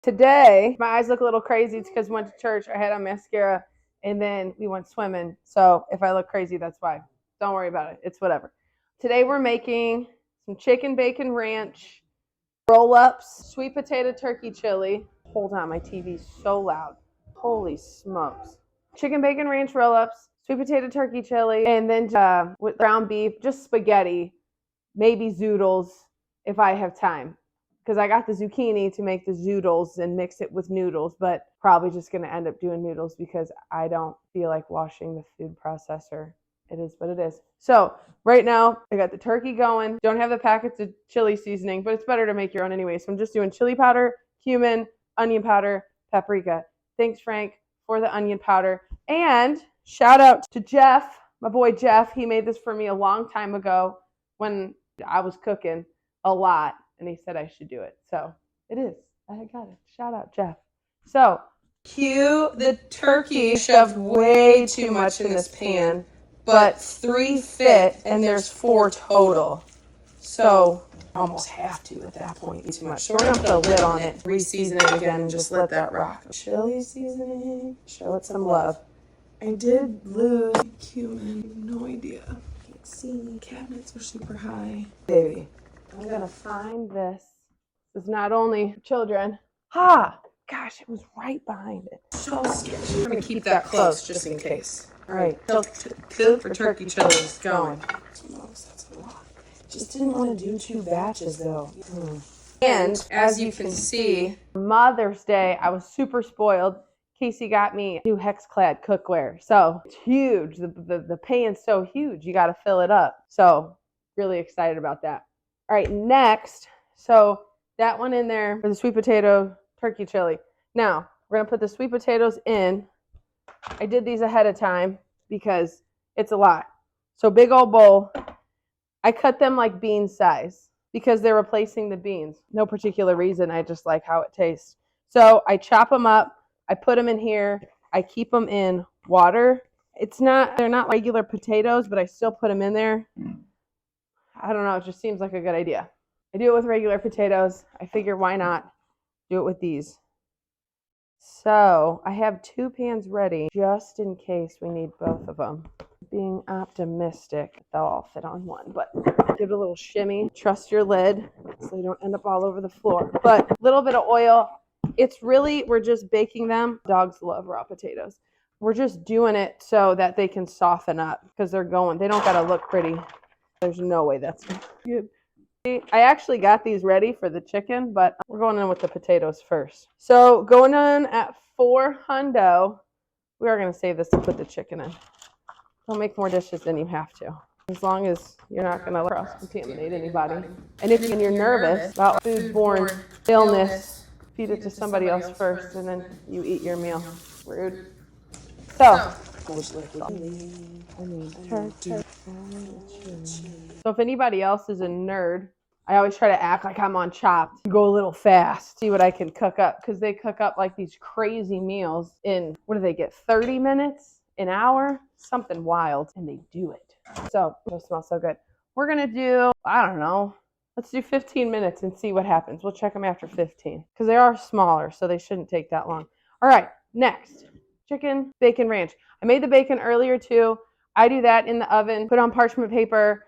Today, my eyes look a little crazy. It's because we went to church. I had on mascara, and then we went swimming. So if I look crazy, that's why. Don't worry about it. It's whatever. Today we're making some chicken bacon ranch roll-ups, sweet potato turkey chili. Hold on, my TV's so loud. Holy smokes. Chicken bacon ranch roll-ups, sweet potato turkey chili, and then with ground beef, just spaghetti, maybe zoodles if I have time. Because I got the zucchini to make the zoodles and mix it with noodles, but probably just going to end up doing noodles because I don't feel like washing the food processor. It is what it is. So right now, I got the turkey going. Don't have the packets of chili seasoning, but it's better to make your own anyway. So I'm just doing chili powder, cumin, onion powder, paprika. Thanks, Frank, for the onion powder. And shout out to Jeff, my boy Jeff. He made this for me a long time ago when I was cooking a lot. And he said I should do it. So it is. I got it. Shout out, Jeff. So cue the turkey shoved way too much in this pan, but 3 fit and there's 4 total. So almost have to at that point. Too much. So we're going to put a lid on it, re-season it again, and just let that rock. Chili seasoning. Show it some love. I did lose cumin. No idea. Can't see. Cabinets are super high. Baby. I'm going to find this. This is not only children. Gosh, it was right behind it. So sketchy. I'm going to keep that close just in case. All right. Food for turkey chili is going. That's a lot. Just didn't want to do 2 batches though. And as you can see, Mother's Day, I was super spoiled. Casey got me new hex-clad cookware. So it's huge. The pan's so huge. You got to fill it up. So really excited about that. All right, next, so that one in there for the sweet potato turkey chili. Now, we're going to put the sweet potatoes in. I did these ahead of time because it's a lot. So big old bowl. I cut them like bean size because they're replacing the beans. No particular reason. I just like how it tastes. So I chop them up. I put them in here. I keep them in water. They're not regular potatoes, but I still put them in there. I don't know. It just seems like a good idea. I do it with regular potatoes. I figure why not do it with these. So I have 2 pans ready just in case we need both of them. Being optimistic, they'll all fit on one. But give it a little shimmy. Trust your lid so you don't end up all over the floor. But a little bit of oil. We're just baking them. Dogs love raw potatoes. We're just doing it so that they can soften up because they don't got to look pretty. There's no way that's good. I actually got these ready for the chicken, but we're going in with the potatoes first. So going on at 400, we are going to save this to put the chicken in. Don't make more dishes than you have to, as long as you're not going to cross-contaminate anybody. And if you're nervous about foodborne illness, feed it to somebody else first, and then you eat your meal. Rude. So if anybody else is a nerd, I always try to act like I'm on Chopped. Go a little fast, see what I can cook up, because they cook up like these crazy meals in, what do they get, 30 minutes, an hour, something wild, and they do it. So it'll smell so good. We're going to do, I don't know, let's do 15 minutes and see what happens. We'll check them after 15, because they are smaller, so they shouldn't take that long. All right, next. Chicken bacon ranch. I made the bacon earlier too. I do that in the oven, put on parchment paper.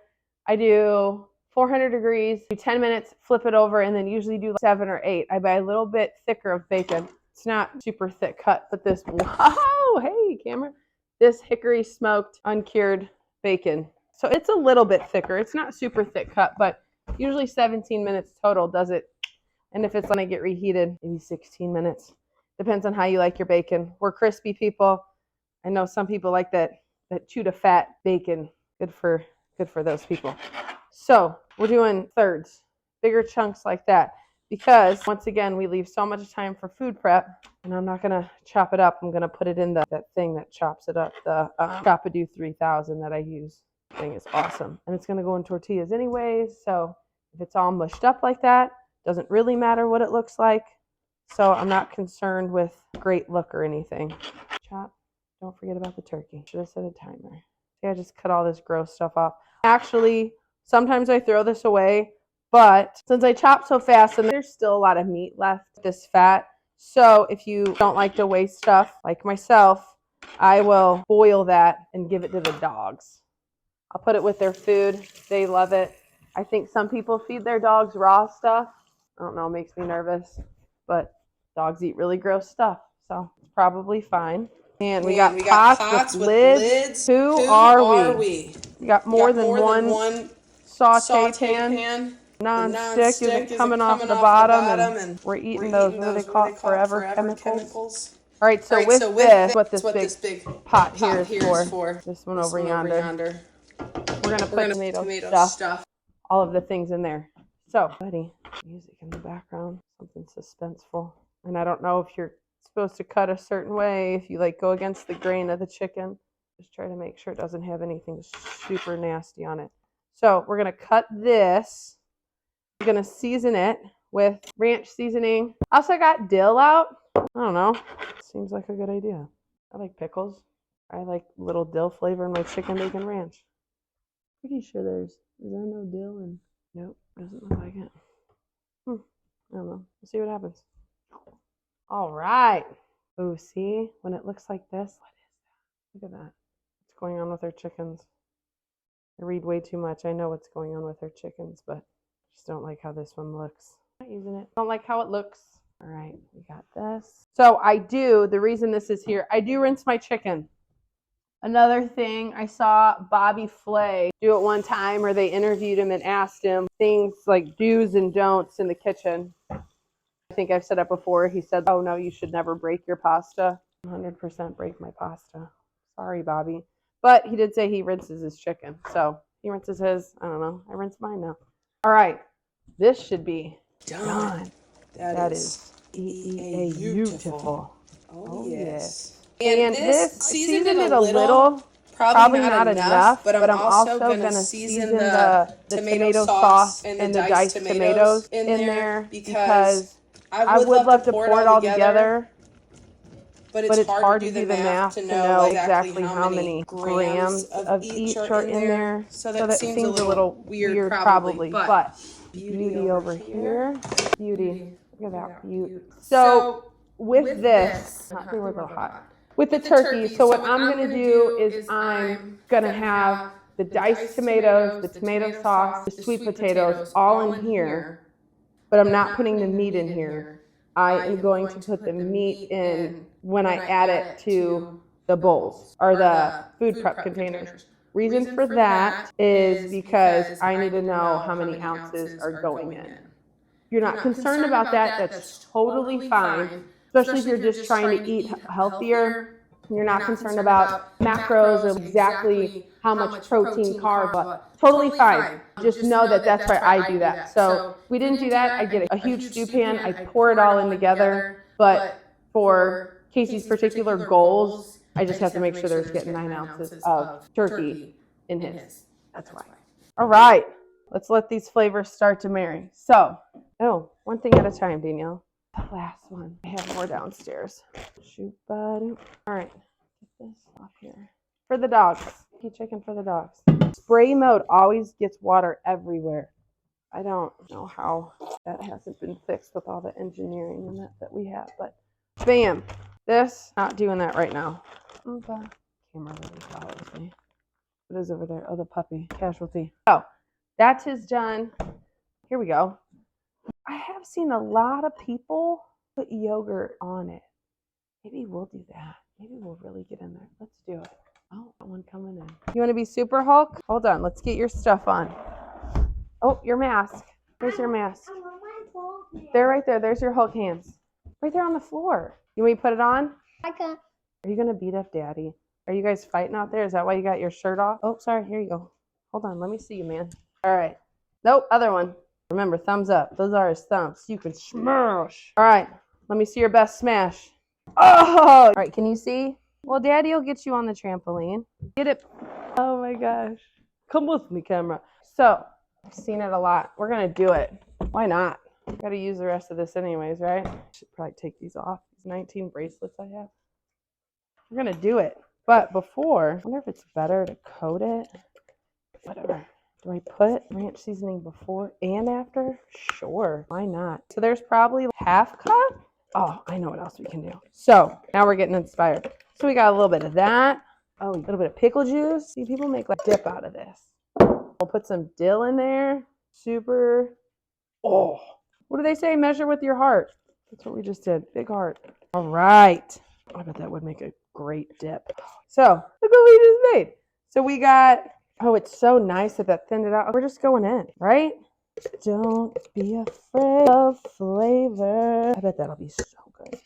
I do 400 degrees, do 10 minutes, flip it over, and then usually do 7 or 8. I buy a little bit thicker of bacon. It's not super thick cut, but this, wow, hey, camera. This hickory smoked, uncured bacon. So it's a little bit thicker. It's not super thick cut, but usually 17 minutes total does it. And if it's going to get reheated, maybe 16 minutes. Depends on how you like your bacon. We're crispy people. I know some people like that chew to fat bacon. Good for those people. So we're doing thirds, bigger chunks like that, because once again, we leave so much time for food prep, and I'm not going to chop it up. I'm going to put it in that thing that chops it up, the Chop-A-Do 3000 that I use. The thing is awesome. And it's going to go in tortillas anyways, so if it's all mushed up like that, doesn't really matter what it looks like. So I'm not concerned with great look or anything. Chop. Don't forget about the turkey. Should have set a timer. See, I just cut all this gross stuff off. Actually, sometimes I throw this away, but since I chop so fast and there's still a lot of meat left, this fat, So if you don't like to waste stuff like myself, I will boil that and give it to the dogs. I'll put it with their food. They love it. I think some people feed their dogs raw stuff. I don't know, it makes me nervous, but dogs eat really gross stuff, so it's probably fine. And we got pots with lids. Who are we? We got more than one saute pan, non-stick isn't coming off the bottom, and we're eating those, what are they called, forever chemicals. All right, so with this, what this big pot here is for, this one over yonder, we're gonna put tomato stuff, all of the things in there. So, buddy, music in the background, something suspenseful. And I don't know if you're supposed to cut a certain way, if you like go against the grain of the chicken. Just try to make sure it doesn't have anything super nasty on it. So we're gonna cut this. We're gonna season it with ranch seasoning. Also got dill out. I don't know. Seems like a good idea. I like pickles. I like little dill flavor in my chicken bacon ranch. Pretty sure is there no dill in? Nope, doesn't look like it. I don't know. We'll see what happens. All right. Oh, see? When it looks like this, what is that? Look at that. What's going on with our chickens? I read way too much. I know what's going on with our chickens, but I just don't like how this one looks. I'm not using it. Don't like how it looks. All right, we got this. So the reason this is here, I do rinse my chicken. Another thing, I saw Bobby Flay do it one time, or they interviewed him and asked him things like do's and don'ts in the kitchen. I think I've said it before. He said, oh no, you should never break your pasta. 100% break my pasta. Sorry, Bobby. But he did say he rinses his chicken. So he rinses his. I don't know. I rinse mine now. All right. This should be done. That is beautiful. Oh, yes. And this, seasoned it a little. Probably not enough, but I'm also going to season the tomato sauce and the diced tomatoes in there because I would love to pour it all together, but it's hard to do the math to know exactly how many grams of each are in there. So that seems a little weird probably, but beauty over here. Beauty. Look at that beauty. So with this, they were a little hot. With the turkey, so what I'm going to do is I'm going to have the diced tomatoes, the tomato sauce, the sweet potatoes all in here, but I'm not putting the meat in here. I am going to put the meat in when I add it to the bowls or the food prep containers. Reason for that is because I need to know how many ounces are going in. If you're not concerned about that, that's totally fine. Especially if you're just trying to eat healthier. You're not concerned about macros or exactly how much protein, carbs. Totally fine. Just know that that's why I do that. So if we didn't do that, I get a huge stew pan. I pour it all in together. But for Casey's particular goals, I just have to make sure there's getting 9 ounces of turkey in his. That's why. All right. Let's let these flavors start to marry. So, one thing at a time, Danielle. The last one. I have more downstairs. All right, get this off here. For the dogs. Chicken for the dogs. Spray mode always gets water everywhere. I don't know how that hasn't been fixed with all the engineering and that we have, but bam. This, not doing that right now. Okay. Camera really follows me. What is over there? Oh, the puppy. Casualty. Oh, that is done. Here we go. I have seen a lot of people put yogurt on it. Maybe we'll do that. Maybe we'll really get in there. Let's do it. Oh, that one coming in. You want to be Super Hulk? Hold on. Let's get your stuff on. Oh, your mask. Where's your mask? They're right there. There's your Hulk hands. Right there on the floor. You want me to put it on? Okay. Are you going to beat up Daddy? Are you guys fighting out there? Is that why you got your shirt off? Oh, sorry. Here you go. Hold on. Let me see you, man. All right. Nope. Other one. Remember, thumbs up. Those are his thumbs. You can smash. All right. Let me see your best smash. Oh! All right. Can you see? Well, Daddy will get you on the trampoline. Get it. Oh, my gosh. Come with me, camera. So, I've seen it a lot. We're going to do it. Why not? Got to use the rest of this anyways, right? Should probably take these off. These 19 bracelets I have. We're going to do it. But before, I wonder if it's better to coat it. Whatever. Do I put ranch seasoning before and after? Sure. Why not? So there's probably half cup. Oh, I know what else we can do. So now we're getting inspired. So we got a little bit of that. Oh, a little bit of pickle juice. See, people make like dip out of this. We'll put some dill in there. Super. Oh, what do they say? Measure with your heart. That's what we just did. Big heart. All right. I bet that would make a great dip. So look what we just made. So we got, oh, it's so nice that thinned it out. We're just going in, right? Don't be afraid of flavor. I bet that'll be so good.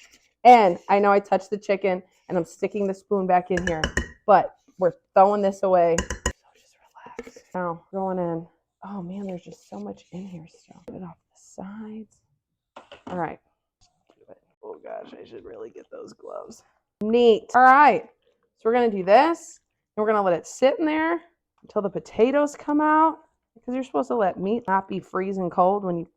And I know I touched the chicken and I'm sticking the spoon back in here, but we're throwing this away. So just relax. Now going in. Oh man, there's just so much in here still. Get it off the sides. All right. Oh gosh, I should really get those gloves. Neat. All right. So we're going to do this and we're going to let it sit in there until the potatoes come out. Because you're supposed to let meat not be freezing cold when you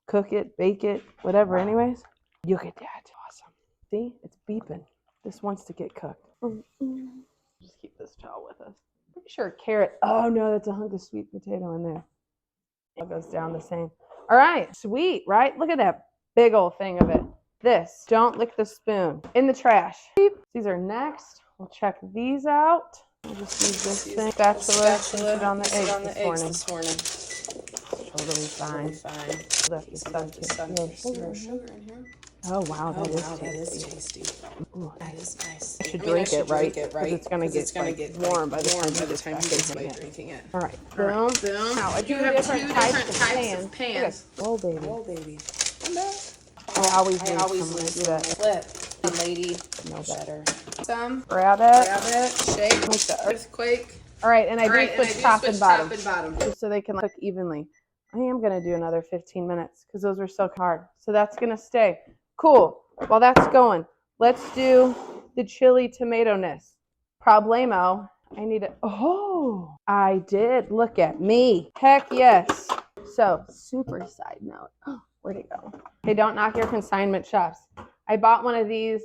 cook it, bake it, whatever anyways. Look at that. Awesome. See? It's beeping. This wants to get cooked. Just keep this towel with us. Pretty sure a carrot. Oh no, that's a hunk of sweet potato in there. It goes down the same. All right. Sweet, right? Look at that big old thing of it. This. Don't lick the spoon. In the trash. These are next. We'll check these out. I'll just use this thing. Spatula. Put it on the eggs this morning. Totally fine. Left the sun. No sugar in here. Oh wow, that is tasty. Ooh, that is nice. I should drink it, right? Because it's gonna get warm by the time you get drinking it. All right. Boom. Now I do have different types of pans. Oh baby. I always lose when I do that. Flip. Lady, no better. Some. Grab it. Shake. Like the earthquake. All right, and I do switch top and bottom, just so they can cook evenly. I am gonna do another 15 minutes because those are so hard. So that's gonna stay. Cool. While that's going, let's do the chili tomato-ness. Problemo. I need it. Oh, I did. Look at me. Heck yes. So, super side note. Where'd it go? Hey, don't knock your consignment shops. I bought one of these.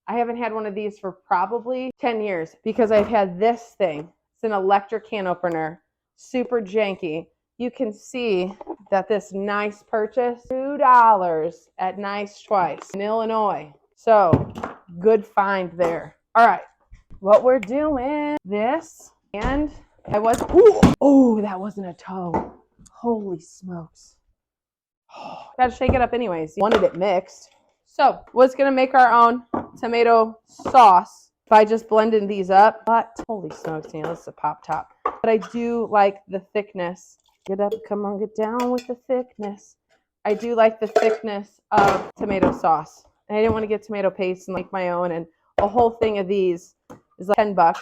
I haven't had one of these for probably 10 years because I've had this thing. It's an electric can opener. Super janky. You can see that this nice purchase, $2 at Nice Twice in Illinois. So, good find there. All right, what we're doing, this, and I was, oh, that wasn't a toe. Holy smokes. Gotta shake it up anyways. Wanted it mixed. So, was gonna make our own tomato sauce by just blending these up. But, holy smokes, this is a pop top. But I do like the thickness. Get up, come on, get down with the thickness. I do like the thickness of tomato sauce. And I didn't want to get tomato paste and make my own. And a whole thing of these is like $10.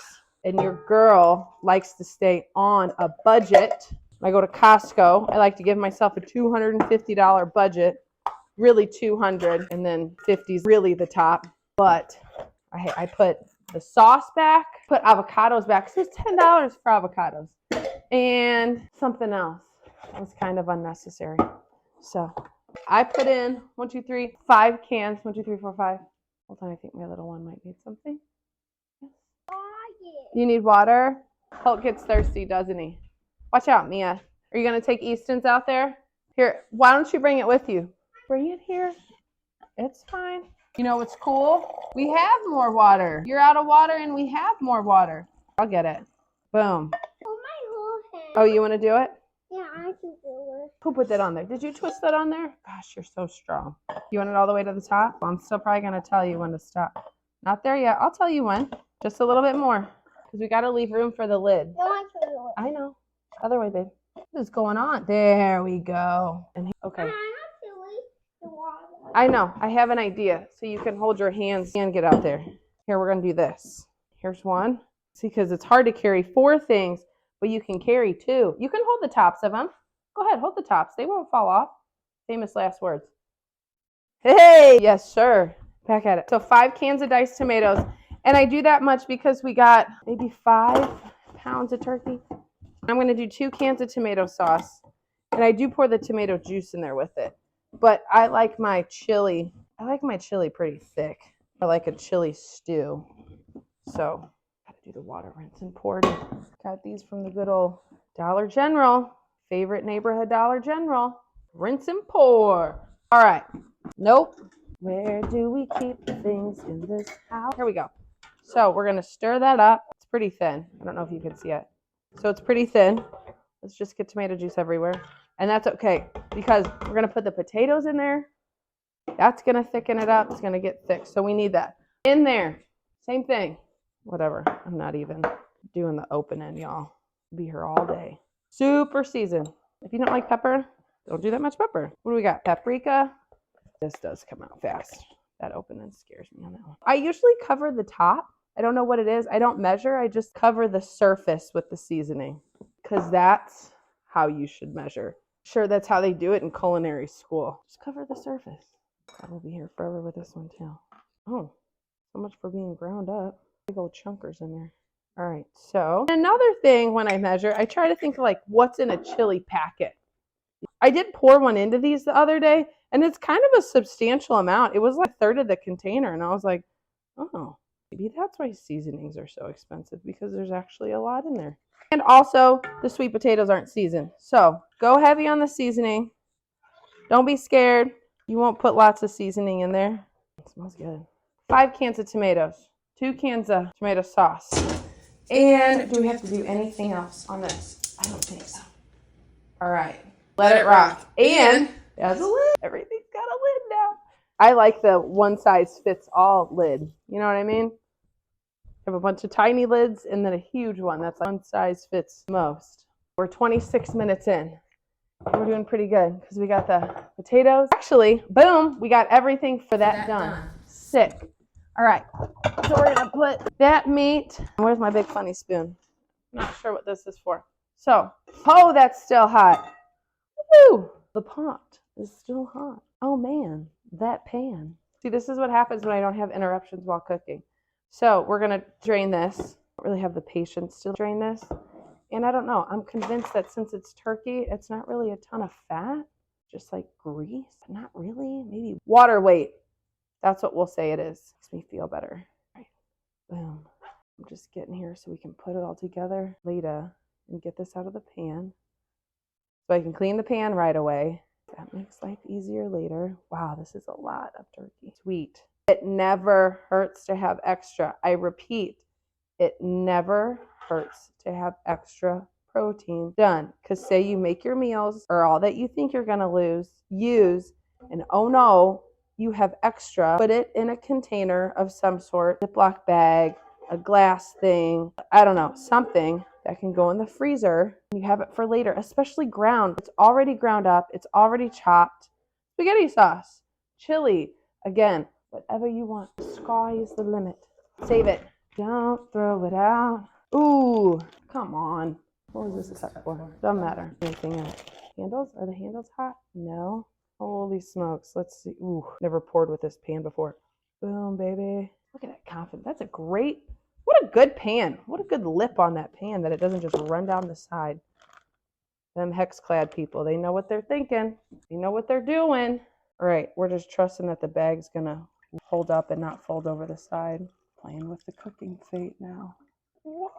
And your girl likes to stay on a budget. When I go to Costco, I like to give myself a $250 budget. Really $200, and then $50 is really the top. But I put the sauce back, put avocados back. So it's $10 for avocados. And something else that was kind of unnecessary. So I put in 5 cans. 1, 2, 3, 4, 5. Hold on, I think my little one might need something. You need water? Hulk gets thirsty, doesn't he? Watch out, Mia. Are you going to take Easton's out there? Here, why don't you bring it with you? Bring it here. It's fine. You know what's cool? We have more water. You're out of water and we have more water. I'll get it. Boom. Oh, you want to do it? Yeah, I can do it. Who put that on there? Did you twist that on there? Gosh, you're so strong. You want it all the way to the top? Well, I'm still probably going to tell you when to stop. Not there yet. I'll tell you when. Just a little bit more. Because we got to leave room for the lid. No, I can do it. I know. Other way, babe. What is going on? There we go. And okay. I have to leave the water. I know. I have an idea. So you can hold your hands and get out there. Here, we're going to do this. Here's one. See, because it's hard to carry 4 things. But you can carry 2. You can hold the tops of them. Go ahead, hold the tops. They won't fall off. Famous last words. Hey, yes, sir. Back at it. So 5 cans of diced tomatoes. And I do that much because we got maybe 5 pounds of turkey. I'm going to do 2 cans of tomato sauce. And I do pour the tomato juice in there with it. But I like my chili. I like my chili pretty thick. I like a chili stew. So do the water, rinse and pour. Got these from the good old Dollar General. Favorite neighborhood Dollar General. Rinse and pour. All right. Nope. Where do we keep the things in this house? Here we go. So we're going to stir that up. It's pretty thin. I don't know if you can see it. So it's pretty thin. Let's just get tomato juice everywhere. And that's okay because we're going to put the potatoes in there. That's going to thicken it up. It's going to get thick. So we need that. In there. Same thing. Whatever. I'm not even doing the opening, y'all. I'll be here all day. Super seasoned. If you don't like pepper, don't do that much pepper. What do we got? Paprika. This does come out fast. That opening scares me on that one. I usually cover the top. I don't know what it is. I don't measure. I just cover the surface with the seasoning because that's how you should measure. Sure, that's how they do it in culinary school. Just cover the surface. I will be here forever with this one too. Oh, so much for being ground up. Big old chunkers in there. All right, so another thing when I measure, I try to think like what's in a chili packet. I did pour one into these the other day, and it's kind of a substantial amount. It was like a third of the container, and I was like, oh, maybe that's why seasonings are so expensive because there's actually a lot in there. And also, the sweet potatoes aren't seasoned. So go heavy on the seasoning. Don't be scared. You won't put lots of seasoning in there. It smells good. 5 cans of tomatoes. 2 cans of tomato sauce. And do we have to do anything else on this? I don't think so. All right. Let it rock. And it has a lid. Everything's got a lid now. I like the one size fits all lid. You know what I mean? I have a bunch of tiny lids and then a huge one that's like one size fits most. We're 26 minutes in. We're doing pretty good because we got the potatoes. Actually, boom, we got everything for that done. Sick. All right, so we're gonna put that meat. Where's my big funny spoon? I'm not sure what this is for. So, oh, that's still hot. Woo! The pot is still hot. Oh man, that pan. See, this is what happens when I don't have interruptions while cooking. So we're gonna drain this. I don't really have the patience to drain this. And I don't know, I'm convinced that since it's turkey, it's not really a ton of fat, just like grease, but not really, maybe water weight. That's what we'll say it is. Makes me feel better. All right, boom. I'm just getting here so we can put it all together later and get this out of the pan. So I can clean the pan right away. That makes life easier later. Wow, this is a lot of turkey. Sweet. It never hurts to have extra. I repeat, it never hurts to have extra protein done. Because say you make your meals or all that you think you're going to use, and oh no, you have extra. Put it in a container of some sort, Ziploc bag, a glass thing, I don't know, something that can go in the freezer. You have it for later, especially ground. It's already ground up. It's already chopped. Spaghetti sauce, chili, again, whatever you want. The sky is the limit. Save it. Don't throw it out. Ooh, come on. What was this cut for? Doesn't matter. Anything else? Handles? Are the handles hot? No. Holy smokes. Let's see. Ooh, never poured with this pan before. Boom, baby. Look at that confidence. That's a great, what a good pan. What a good lip on that pan that it doesn't just run down the side. Them hex-clad people, they know what they're thinking. They know what they're doing. All right, we're just trusting that the bag's going to hold up and not fold over the side. Playing with the cooking fate now. What?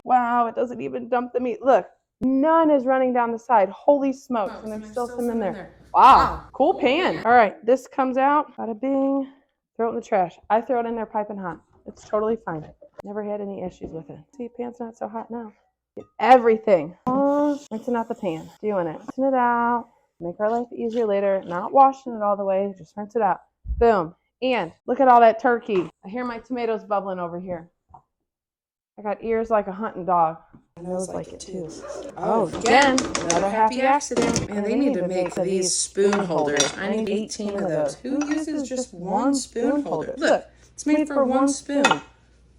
Wow, it doesn't even dump the meat. Look, none is running down the side. Holy smokes, and there's still some in there. Wow, cool pan. All right, this comes out. Bada bing. Throw it in the trash. I throw it in there piping hot. It's totally fine. Never had any issues with it. See, pan's not so hot now. Get everything. Rinsing out the pan. Doing it. Rinsing it out. Make our life easier later. Not washing it all the way. Just rinse it out. Boom. And look at all that turkey. I hear my tomatoes bubbling over here. I got ears like a hunting dog. I nose like it too. Oh, again, another happy accident. Man, they need to make these spoon holders. I need 18 of those. Who uses just one spoon holder? Look, it's made for one spoon.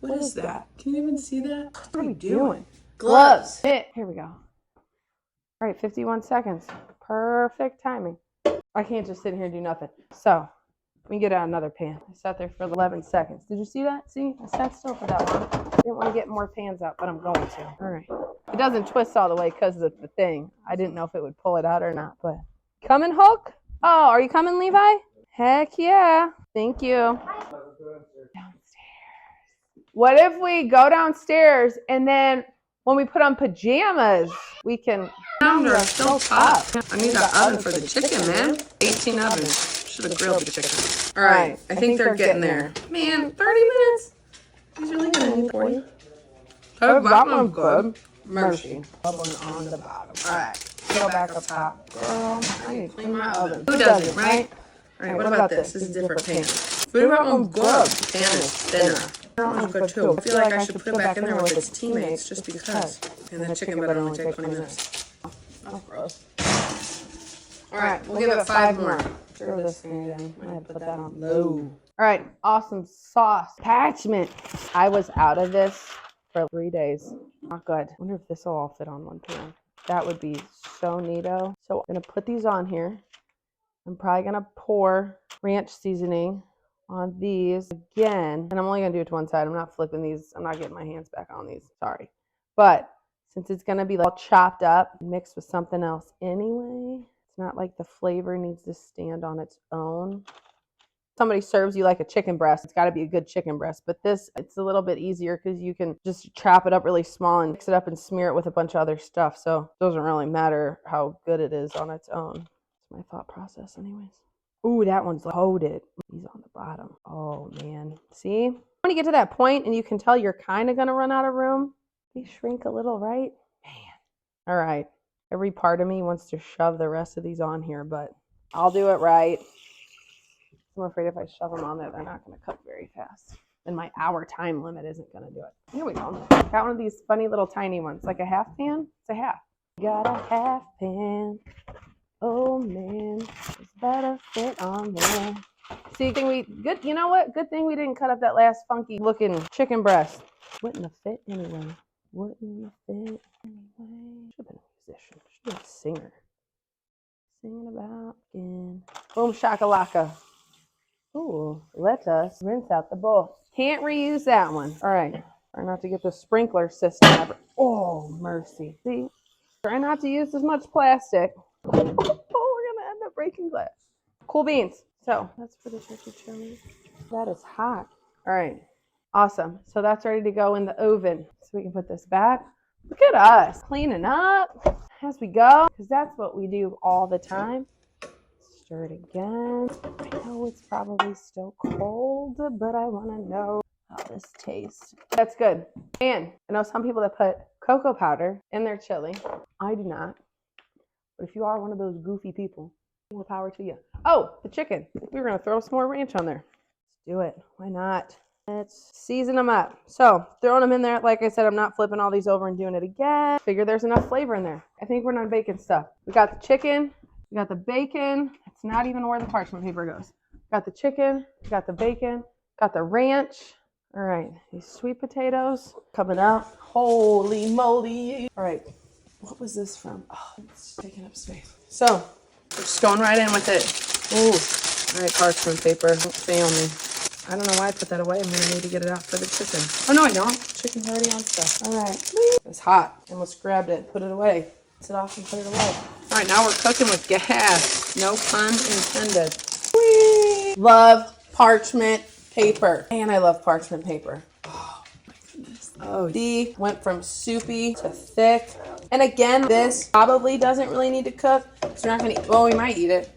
What is that? Can you even see that? What are we doing? Gloves. Here we go. All right, 51 seconds. Perfect timing. I can't just sit here and do nothing. So, let me get out another pan. I sat there for 11 seconds. Did you see that? See? I sat still for that long. I didn't want to get more pans out, but I'm going to. All right. It doesn't twist all the way because of the thing. I didn't know if it would pull it out or not, but. Coming, Hulk? Oh, are you coming, Levi? Heck yeah. Thank you. Downstairs. What if we go downstairs and then when we put on pajamas, we can. They're still tough. I need that oven for the chicken, man. 18 ovens. should have grilled the chicken. All right, I think they're getting there. Man, 30 minutes. He's really gonna need 40. Oh, that one's good. Mercy. Bubbling on the bottom. All right. Go back up top. Girl, I need to clean my oven. Who doesn't, right? All right, what about this? This is a different pan. Food about one's good. Pan is thinner. That one's good too. I feel like I should put it back in there with its teammates just because. And the chicken better only take 20 minutes. Oh, gross. All right, we'll give it 5 more. Throw this thing in. I had to put that on low. All right, awesome sauce. Attachment. I was out of this for 3 days. Not good. I wonder if this will all fit on one pan. That would be so neato. So I'm going to put these on here. I'm probably going to pour ranch seasoning on these again. And I'm only going to do it to one side. I'm not flipping these. I'm not getting my hands back on these. Sorry. But since it's going to be all chopped up, mixed with something else anyway, it's not like the flavor needs to stand on its own. Somebody serves you like a chicken breast, it's got to be a good chicken breast. But this, it's a little bit easier because you can just chop it up really small and mix it up and smear it with a bunch of other stuff. So it doesn't really matter how good it is on its own. That's my thought process anyways. Ooh, that one's loaded. He's on the bottom. Oh, man. See? When you get to that point and you can tell you're kind of going to run out of room, they shrink a little, right? Man. All right. Every part of me wants to shove the rest of these on here, but I'll do it right. I'm afraid if I shove them on there, they're not going to cook very fast. And my hour time limit isn't going to do it. Here we go. Got one of these funny little tiny ones. Like a half pan? It's a half. Got a half pan. Oh, man. It's better fit on there. See, good. You know what? Good thing we didn't cut up that last funky looking chicken breast. Wouldn't have fit anyway. Wouldn't have fit anyway. Should have been a musician. Should have been a singer. Singing about again. Boom shakalaka. Ooh, let us rinse out the bowl. Can't reuse that one. All right. Try not to get the sprinkler system ever. Oh, mercy. See? Try not to use as much plastic. Oh, we're going to end up breaking glass. Cool beans. So that's for the turkey chili. That is hot. All right. Awesome. So that's ready to go in the oven. So we can put this back. Look at us cleaning up as we go, because that's what we do all the time. Stir it again. I know it's probably still cold, but I want to know how this tastes. That's good. And I know some people that put cocoa powder in their chili. I do not. But if you are one of those goofy people, more power to you. Oh, the chicken. We were going to throw some more ranch on there. Let's do it. Why not? Let's season them up. So throwing them in there, like I said, I'm not flipping all these over and doing it again. Figure there's enough flavor in there. I think we're done baking stuff. We got the chicken. We got the bacon. It's not even where the parchment paper goes. Got the chicken. Got the bacon. Got the ranch. All right. These sweet potatoes coming out. Holy moly. All right. What was this from? Oh, it's taking up space. So we're just going right in with it. Ooh. All right, parchment paper. Don't fail me. I don't know why I put that away. I'm going to need to get it out for the chicken. Oh, no, I don't. Chicken's already on stuff. All right. It's hot. I almost grabbed it. Put it away. Rinse it off and put it away. All right, now we're cooking with gas. No pun intended. Whee! Love parchment paper. Man, I love parchment paper. Oh, my goodness. Oh, see, went from soupy to thick. And again, this probably doesn't really need to cook. So we're not going to eat. Well, we might eat it.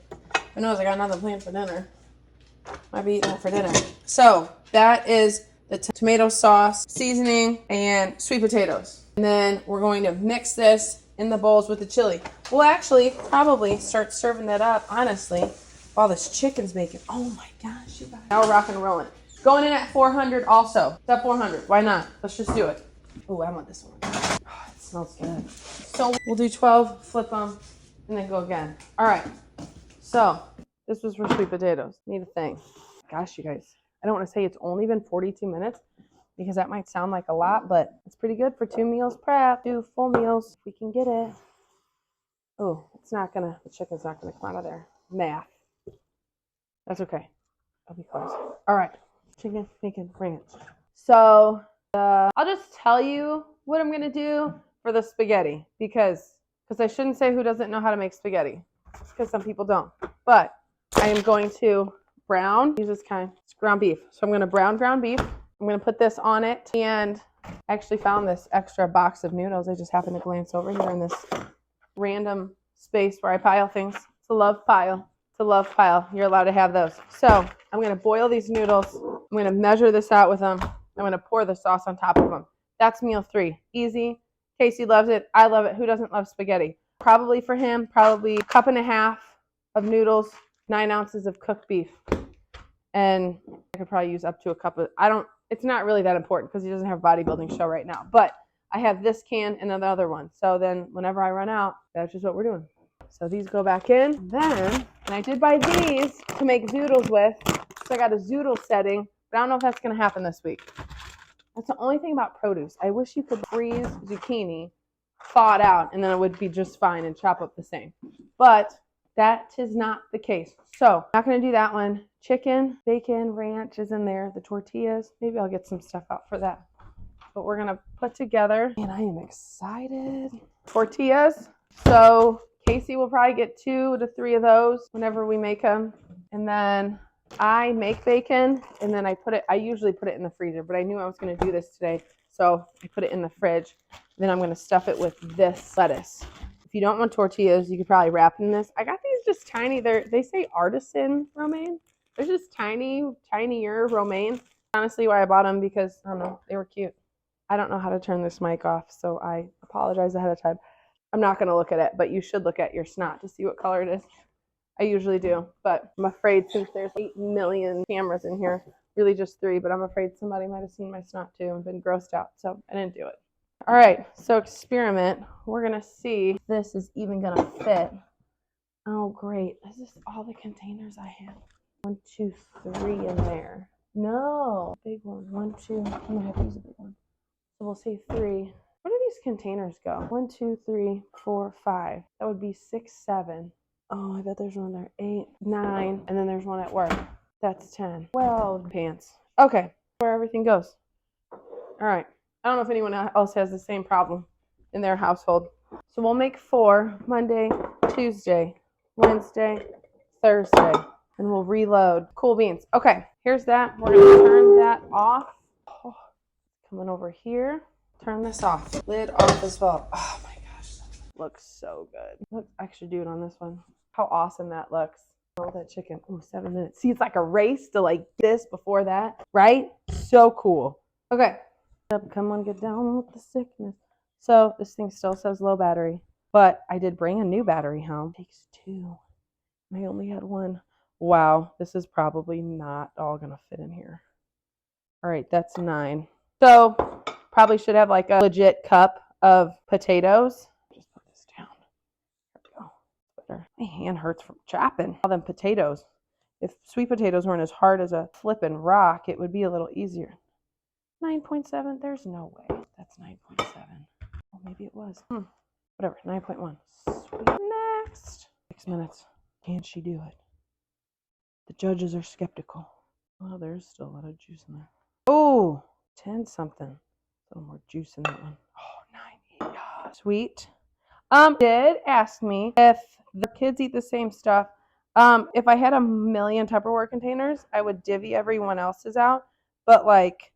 Who knows? I got nothing planned for dinner. Might be eating that for dinner. So that is the tomato sauce, seasoning, and sweet potatoes. And then we're going to mix this in the bowls with the chili. We'll actually probably start serving that up, honestly, while this chicken's making. Oh my gosh, you guys. Now we're rocking and rolling. Going in at 400 also. It's at 400. Why not? Let's just do it. Oh, I want this one. Oh, it smells good. So we'll do 12, flip them, and then go again. All right. So this was for sweet potatoes. Need a thing. Gosh, you guys. I don't want to say it's only been 42 minutes because that might sound like a lot, but it's pretty good for 2 meals prep. 2 full meals if we can get it. Oh, the chicken's not going to come out of there. Math. That's okay. I'll be close. All right. Chicken, bacon, ranch. So I'll just tell you what I'm going to do for the spaghetti because I shouldn't say who doesn't know how to make spaghetti because some people don't. But I am going to use this it's ground beef. So I'm going to brown ground beef. I'm going to put this on it. And I actually found this extra box of noodles. I just happened to glance over here in this random space where I pile things. It's a love pile. It's the love pile. You're allowed to have those. So I'm going to boil these noodles. I'm going to measure this out with them. I'm going to pour the sauce on top of them. That's meal 3. Easy. Casey loves it. I love it. Who doesn't love spaghetti? Probably for him, probably a cup and a half of noodles, 9 ounces of cooked beef. And I could probably use up to a cup of, it's not really that important because he doesn't have a bodybuilding show right now. But I have this can and another one. So then whenever I run out, that's just what we're doing. So these go back in. Then, and I did buy these to make zoodles with. So I got a zoodle setting, but I don't know if that's going to happen this week. That's the only thing about produce. I wish you could freeze zucchini, thaw it out, and then it would be just fine and chop up the same. But that is not the case. So I'm not going to do that one. Chicken, bacon, ranch is in there. The tortillas. Maybe I'll get some stuff out for that. But we're going to put together, and I am excited. Tortillas. So Casey will probably get 2 to 3 of those whenever we make them. And then I make bacon, and then I usually put it in the freezer, but I knew I was going to do this today. So I put it in the fridge. Then I'm going to stuff it with this lettuce. If you don't want tortillas, you could probably wrap in this. I got these just tiny. They say artisan romaine. They're just tinier romaine. Honestly, why I bought them, because, I don't know, they were cute. I don't know how to turn this mic off, so I apologize ahead of time. I'm not going to look at it, but you should look at your snot to see what color it is. I usually do, but I'm afraid since there's 8 million cameras in here, really just 3, but I'm afraid somebody might have seen my snot too and been grossed out, so I didn't do it. All right, so experiment. We're going to see if this is even going to fit. Oh, great. Is this all the containers I have? 1, 2, 3 in there. No, big one. 1, 2. I'm going to have to use a big one. So we'll say 3. Where do these containers go? 1, 2, 3, 4, 5. That would be 6, 7. Oh, I bet there's one there. 8, 9, and then there's one at work. That's 10. Well, pants. Okay, where everything goes. All right. I don't know if anyone else has the same problem in their household. So we'll make 4 Monday, Tuesday, Wednesday, Thursday, and we'll reload. Cool beans. Okay, here's that. We're going to turn that off. Oh, coming over here. Turn this off. Lid off as well. Oh my gosh. Looks so good. Look, I should do it on this one. How awesome that looks. Oh, that chicken. Oh, 7 minutes. See, it's like a race to like this before that, right? So cool. Okay. Come on, get down with the sickness. So this thing still says low battery, but I did bring a new battery home. It takes 2. I only had 1. Wow, this is probably not all gonna fit in here. All right, that's 9. So probably should have like a legit cup of potatoes. Just put this down. There we go. My hand hurts from chopping all them potatoes. If sweet potatoes weren't as hard as a flippin' rock, it would be a little easier. 9.7, there's no way that's 9.7. Well, maybe it was. Whatever, 9.1. Sweet. Next. 6 minutes. Can she do it? The judges are skeptical. Oh, there's still a lot of juice in there. Oh, 10 something. A little more juice in that one. Oh, 9. Yeah. Sweet. Did ask me if the kids eat the same stuff. If I had a million Tupperware containers, I would divvy everyone else's out. But like,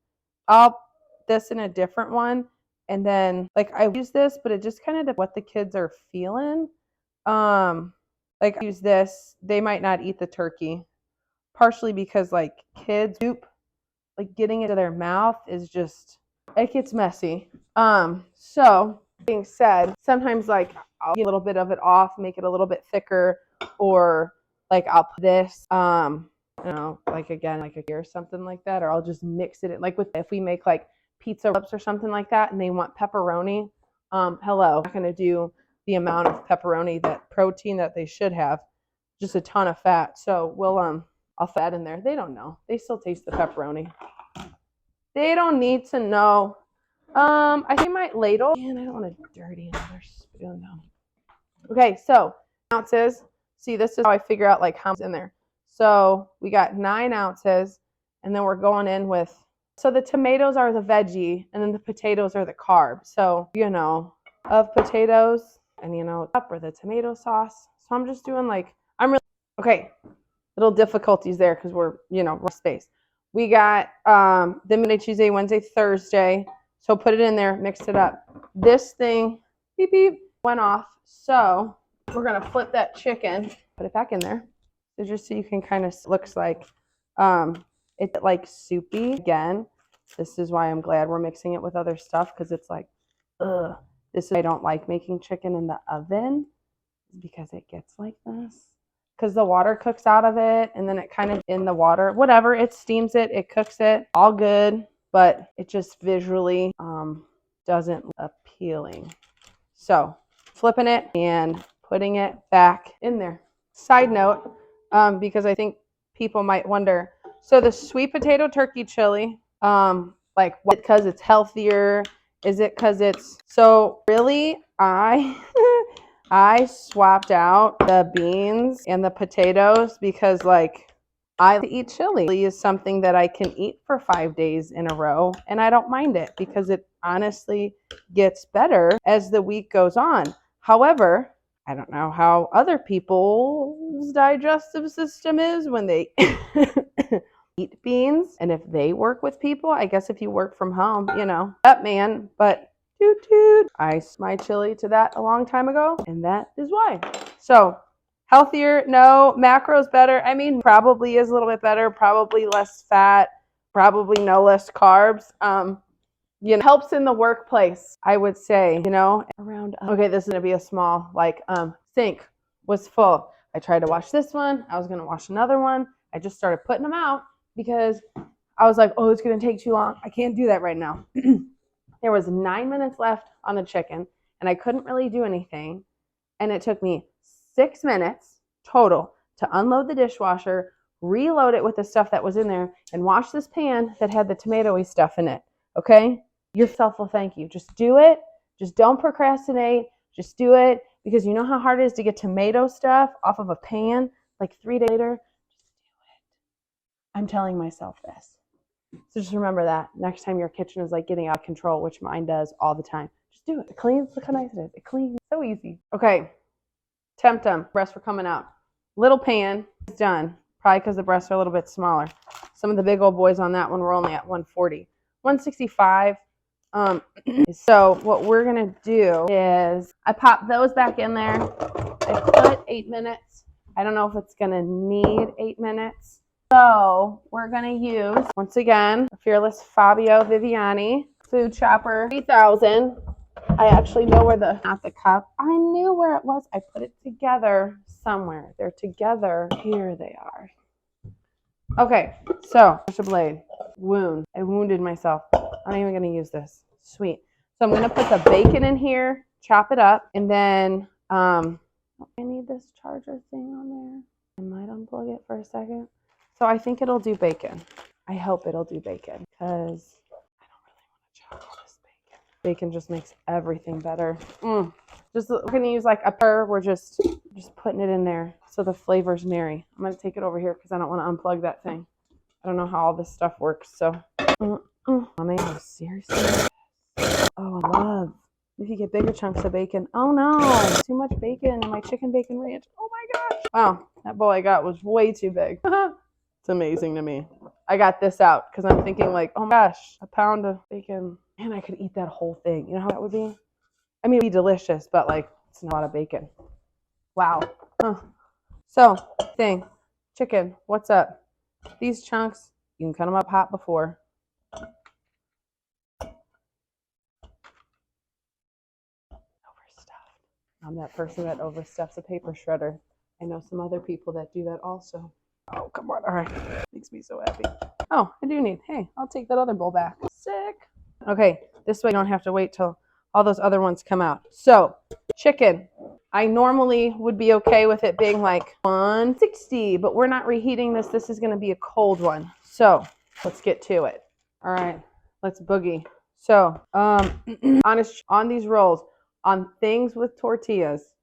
I'll this in a different one, and then like I use this, but it just kind of depends what the kids are feeling. Like I use this, they might not eat the turkey, partially because like kids soup, like getting into their mouth is just, it gets messy. So being said, sometimes like I'll get a little bit of it off, make it a little bit thicker, or like I'll put this you know, like again, like a gear or something like that, or I'll just mix it in. Like with, if we make like pizza wraps or something like that and they want pepperoni, hello, I'm not going to do the amount of pepperoni, that protein that they should have, just a ton of fat. So we'll, I'll fat in there. They don't know. They still taste the pepperoni. They don't need to know. I think my ladle, man, I don't want to dirty another spoon though. Okay, so ounces. See, this is how I figure out like how much in there. So we got 9 ounces, and then we're going in with, so the tomatoes are the veggie, and then the potatoes are the carb. So, you know, of potatoes, and you know, up or the tomato sauce. So I'm just doing like, okay, little difficulties there because we're, you know, rough space. We got the Monday, Tuesday, Wednesday, Thursday. So put it in there, mix it up. This thing, beep, beep, went off. So we're going to flip that chicken, put it back in there. So just so you can kind of, looks like it's like soupy. Again, this is why I'm glad we're mixing it with other stuff, because it's like, ugh. This is why I don't like making chicken in the oven, because it gets like this. Because the water cooks out of it, and then it kind of in the water, whatever, it steams it, it cooks it, all good, but it just visually doesn't look appealing. So flipping it and putting it back in there. Side note, because I think people might wonder, so the sweet potato turkey chili, like, what, because it's healthier? Is it because it's, so really, I swapped out the beans and the potatoes because, like, I eat chili. Chili is something that I can eat for 5 days in a row, and I don't mind it because it honestly gets better as the week goes on. However, I don't know how other people's digestive system is when they eat beans, and if they work with people. I guess if you work from home, that man, but toot toot. I switched my chili to that a long time ago, and that is why. So healthier, no. Macros better. I mean, probably is a little bit better, probably less fat, probably no less carbs. Helps in the workplace, I would say, around, okay, this is going to be a small, like, sink was full. I tried to wash this one. I was going to wash another one. I just started putting them out because I was like, oh, it's going to take too long. I can't do that right now. There was 9 minutes left on the chicken, and I couldn't really do anything. And it took me 6 minutes total to unload the dishwasher, reload it with the stuff that was in there, and wash this pan that had the tomatoey stuff in it. Okay? Yourself will thank you. Just do it. Just don't procrastinate. Just do it, because you know how hard it is to get tomato stuff off of a pan like 3 days later? Just do it. I'm telling myself this. So just remember that next time your kitchen is like getting out of control, which mine does all the time. Just do it. It cleans. Look how nice it is. It cleans. So easy. Okay. Tempt them. Breasts were coming out. Little pan is done. Probably because the breasts are a little bit smaller. Some of the big old boys on that one were only at 140. 165. So what we're going to do is I pop those back in there. I put 8 minutes. I don't know if it's going to need 8 minutes. So we're going to use, once again, Fearless Fabio Viviani Food Chopper 3000. I actually know where not the cup. I knew where it was. I put it together somewhere. They're together. Here they are. Okay, so there's a blade. Wound. I wounded myself. I'm not even going to use this. Sweet. So I'm going to put the bacon in here, chop it up, and then I need this charger thing on there. I might unplug it for a second. So I think it'll do bacon. I hope it'll do bacon, because I don't really want to chop all this bacon. Bacon just makes everything better. Just, we're going to use like a pepper. We're just putting it in there so the flavors marry. I'm going to take it over here because I don't want to unplug that thing. I don't know how all this stuff works. So, mommy, seriously? Oh, I love if you get bigger chunks of bacon. Oh no, too much bacon in my chicken bacon ranch. Oh my gosh. Wow, that bowl I got was way too big. It's amazing to me. I got this out because I'm thinking like, oh my gosh, a pound of bacon. Man, I could eat that whole thing. You know how that would be? I mean, it'd be delicious, but like, it's not a lot of bacon. Wow. So, chicken, what's up? These chunks, you can cut them up hot before. I'm that person that overstuffs a paper shredder. I know some other people that do that also. Oh, come on. All right. Makes me so happy. Oh, I do need. Hey, I'll take that other bowl back. Sick. Okay, this way you don't have to wait till all those other ones come out. So, chicken. I normally would be okay with it being like 160, but we're not reheating this. This is going to be a cold one. So, let's get to it. All right, let's boogie. So, on these rolls, on things with tortillas,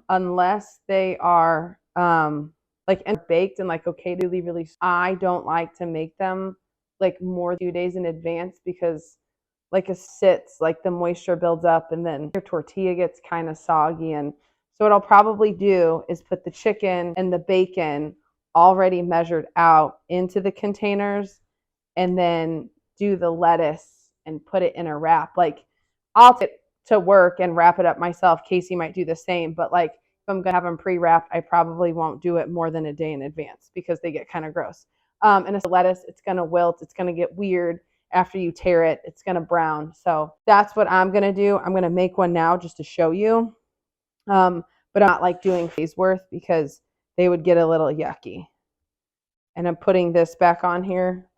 unless they are like and baked and like okay to leave release, I don't like to make them like more than 2 days in advance, because like it sits, like the moisture builds up and then your tortilla gets kind of soggy. And so what I'll probably do is put the chicken and the bacon already measured out into the containers, and then do the lettuce and put it in a wrap. Like I'll take it to work and wrap it up myself. Casey might do the same, but like I'm gonna have them pre-wrapped, I probably won't do it more than a day in advance because they get kind of gross. And it's lettuce, it's gonna wilt, it's gonna get weird after you tear it, it's gonna brown. So that's what I'm gonna do. I'm gonna make one now just to show you. But I'm not like doing phase worth because they would get a little yucky. And I'm putting this back on here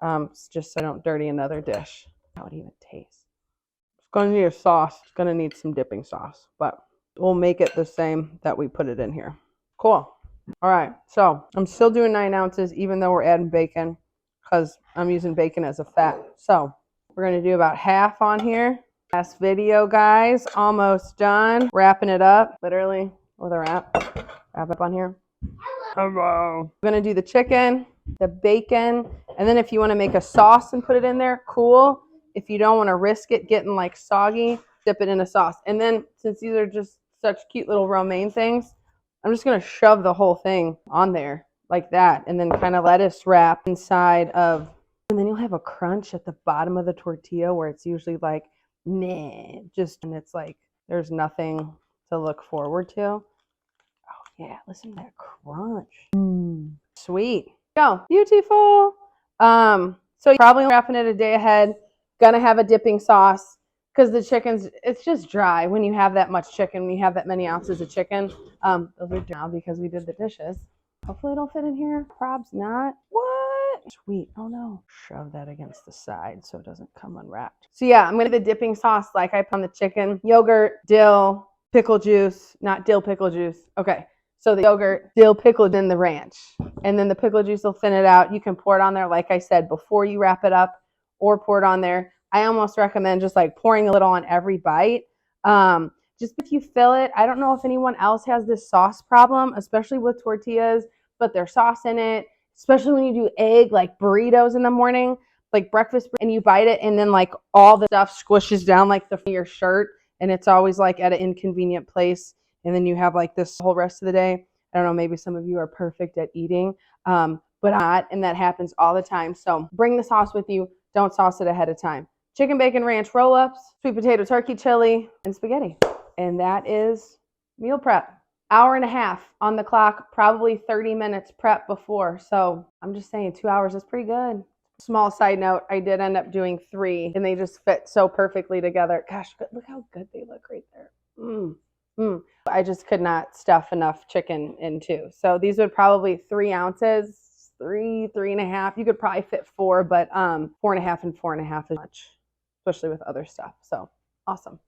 just so I don't dirty another dish. How it even tastes. It's going to need a sauce. It's going to need some dipping sauce, but we'll make it the same that we put it in here. Cool. All right, so I'm still doing 9 ounces even though we're adding bacon because I'm using bacon as a fat. So we're going to do about half on here. Last video, guys. Almost done. Wrapping it up, literally, with a wrap. Wrap up on here. Hello. We're going to do the chicken, the bacon, and then if you want to make a sauce and put it in there, cool. If you don't want to risk it getting like soggy, dip it in a sauce. And then since these are just such cute little romaine things, I'm just going to shove the whole thing on there like that and then kind of lettuce wrap inside of, and then you'll have a crunch at the bottom of the tortilla where it's usually like, meh, just, and it's like there's nothing to look forward to. Oh yeah, listen to that crunch. Sweet. Go. Beautiful. So you're probably wrapping it a day ahead. Gonna have a dipping sauce because the chicken's, it's just dry when you have that much chicken, when you have that many ounces of chicken. Those are dry because we did the dishes. Hopefully it'll fit in here. Probs not. What? Sweet. Oh no. Shove that against the side so it doesn't come unwrapped. So yeah, I'm gonna do the dipping sauce like I put on the chicken. Yogurt, dill, pickle juice, not dill pickle juice. Okay. So the yogurt, dill, pickle, then the ranch. And then the pickle juice will thin it out. You can pour it on there, like I said, before you wrap it up or pour it on there. I almost recommend just like pouring a little on every bite. Just if you fill it, I don't know if anyone else has this sauce problem, especially with tortillas, but there's sauce in it, especially when you do egg, like burritos in the morning, like breakfast, and you bite it and then like all the stuff squishes down like the front of your shirt and it's always like at an inconvenient place. And then you have like this whole rest of the day. I don't know, maybe some of you are perfect at eating, but I'm not, and that happens all the time. So bring the sauce with you. Don't sauce it ahead of time. Chicken bacon ranch roll-ups, sweet potato turkey chili, and spaghetti. And that is meal prep. Hour and a half on the clock, probably 30 minutes prep before. So I'm just saying 2 hours is pretty good. Small side note, I did end up doing 3 and they just fit so perfectly together. Gosh, look how good they look right there. I just could not stuff enough chicken in 2. So these would probably 3 ounces, 3.5. You could probably fit 4, but 4.5 and 4.5 is much, especially with other stuff. So awesome.